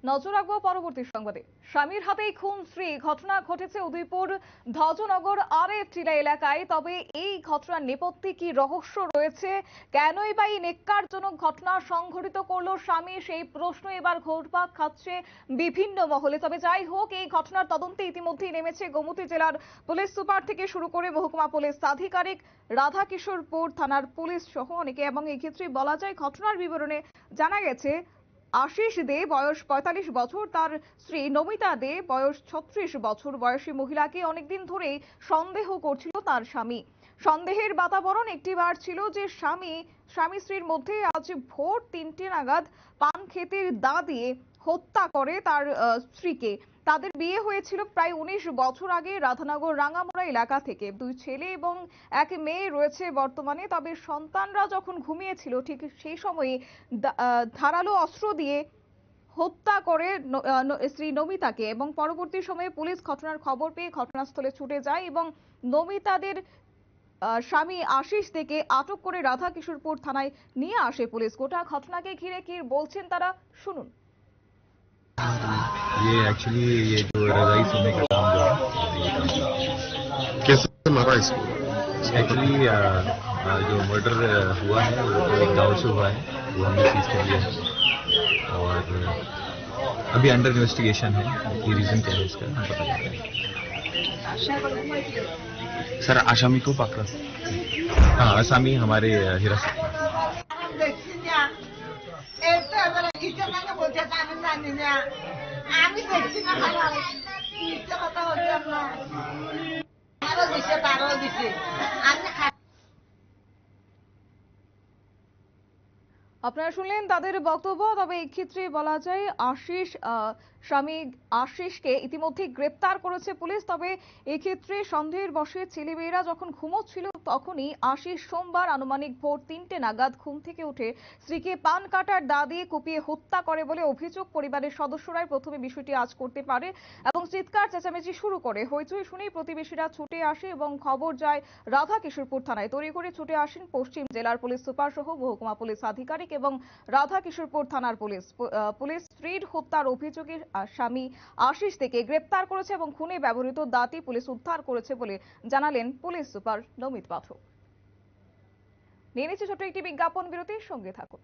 নজর রাখবো পরবর্তী সংবাদে। স্বামীর হাতেই খুন স্ত্রী, ঘটনা ঘটেছে উদয়পুর ধ্বজনগর টিলা এলাকায়। তবে এই ঘটনার নেপথ্যে কি রহস্য রয়েছে, কেনই বা এই নেক্কারজনক ঘটনা সংঘটিত করলো স্বামী, সেই প্রশ্ন এবার ঘুরপাক খাচ্ছে বিভিন্ন মহলে। তবে যাই হোক, এই ঘটনার তদন্তে ইতিমধ্যেই নেমেছে গোমতী জেলার পুলিশ সুপার থেকে শুরু করে মহকুমা পুলিশ আধিকারিক, রাধাকিশোরপুর থানার পুলিশ সহ অনেকে। এবং এই ক্ষেত্রে বলা যায়, ঘটনার বিবরণে জানা গেছে আশিস দে বয়স ৪৫ বছর, তার স্ত্রী নমিতা দে বয়স ৩৬ বছর বয়সী মহিলাকে অনেকদিন ধরেই সন্দেহ করছিল তার স্বামী। সন্দেহের বাতাবরণ একটিবার ছিল যে স্বামী স্ত্রীর মধ্যে আজ ভোর ৩টে নাগাদ পান খেতে দা দিয়ে হত্যা করে তার স্ত্রীকে। তাদের বিয়ে হয়েছিল প্রায় ১৯ বছর আগে রাধানগর রাঙামোড়া এলাকা থেকে। ২ ছেলে এবং এক মেয়ে রয়েছে বর্তমানে। তবে সন্তানরা যখন ঘুমিয়েছিল ঠিক সেই সময়ে ধারালো অস্ত্র দিয়ে হত্যা করে শ্রী নমিতাকে। এবং পরবর্তী সময়ে পুলিশ ঘটনার খবর পেয়ে ঘটনাস্থলে ছুটে যায় এবং নমিতাদের স্বামী আশিস থেকে আটক করে রাধাকিশোরপুর থানায় নিয়ে আসে পুলিশ। গোটা ঘটনাকে ঘিরে কি বলছেন তারা, শুনুন। ये एक्चुअली ये जो रजाई सोने का काम जो है ये काम था। कैसे मारा इसको? एक्चुअली जो मर्डर हुआ है वो तो एक गाँव से हुआ है, वो हमने सीज कर लिया है और अभी अंडर इन्वेस्टिगेशन है। ये रीजन क्या है इसका हम पता करते हैं। सर आसामी को पकड़ा? हाँ, आसामी हमारे हिरासत में। আপনারা শুনলেন তাদের বক্তব্য। তবে এই ক্ষেত্রে বলা যায় স্বামী আশিসকে ইতিমধ্যে গ্রেপ্তার করেছে পুলিশ। তবে এক্ষেত্রে সন্দেহের বশে ছেলেমেয়েরা যখন ঘুমোচ্ছিল তখনই আশিস সোমবার আনুমানিক ভোর ৩টে নাগাদ ঘুম থেকে উঠে স্ত্রীকে পান কাটার দা দিয়ে কুপিয়ে হত্যা করে বলে অভিযোগ। পরিবারের সদস্যরাই প্রথমে বিষয়টি আজ করতে পারে এবং চিৎকার চেঁচামেচি শুরু করে। হইচই শুনেই প্রতিবেশীরা ছুটে আসে এবং খবর যায় রাধাকিশোরপুর থানায়। তড়িঘড়ি ছুটে আসেন পশ্চিম জেলার পুলিশ সুপার সহ মহকুমা পুলিশ আধিকারিক এবং রাধাকিশোরপুর থানার পুলিশ স্ত্রীর হত্যার অভিযোগে স্বামী আশিস থেকে গ্রেপ্তার করেছে এবং খুনে ব্যবহৃত দাঁতি পুলিশ উদ্ধার করেছে বলে জানালেন পুলিশ সুপার নমিত পাঠক। নিয়ে নিচ্ছে ছোট্ট একটি বিজ্ঞাপন বিরতির, সঙ্গে থাকুন।